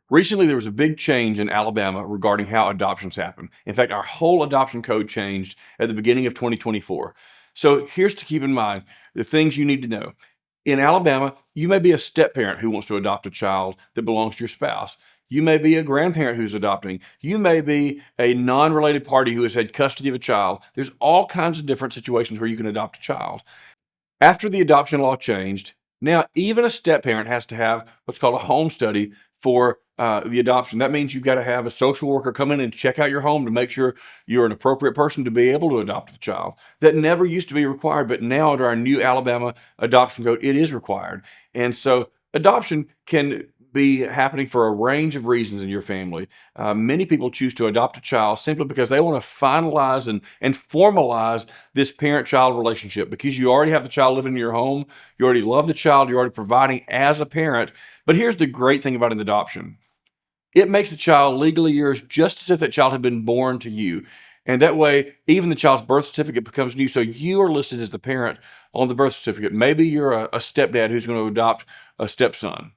Recently, there was a big change in Alabama regarding how adoptions happen. In fact, our whole adoption code changed at the beginning of 2024. So here's to keep in mind the things you need to know. In Alabama, you may be a step parent who wants to adopt a child that belongs to your spouse. You may be a grandparent who's adopting. You may be a non related party who has had custody of a child. There's all kinds of different situations where you can adopt a child. After the adoption law changed, now even a step parent has to have what's called a home study for the adoption. That means you've got to have a social worker come in and check out your home to make sure you're an appropriate person to be able to adopt the child. That never used to be required, but now under our new Alabama adoption code, it is required. And so adoption can be happening for a range of reasons in your family. Many people choose to adopt a child simply because they want to finalize and formalize this parent-child relationship because you already have the child living in your home. You already love the child. You're already providing as a parent. But here's the great thing about an adoption. It makes the child legally yours just as if that child had been born to you. And that way, even the child's birth certificate becomes new. So you are listed as the parent on the birth certificate. Maybe you're a stepdad who's going to adopt a stepson.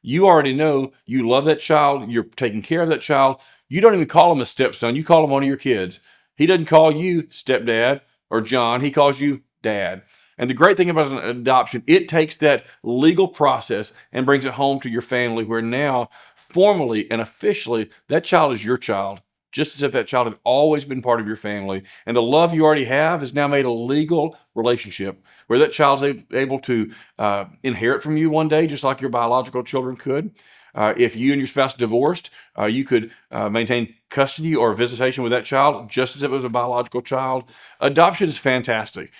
You already know you love that child. You're taking care of that child. You don't even call him a stepson. You call him one of your kids. He doesn't call you stepdad or John. He calls you dad. And the great thing about an adoption, it takes that legal process and brings it home to your family where now, formally and officially, that child is your child, just as if that child had always been part of your family. And the love you already have is now made a legal relationship where that child's able to inherit from you one day, just like your biological children could. If you and your spouse divorced, you could maintain custody or visitation with that child just as if it was a biological child. Adoption is fantastic.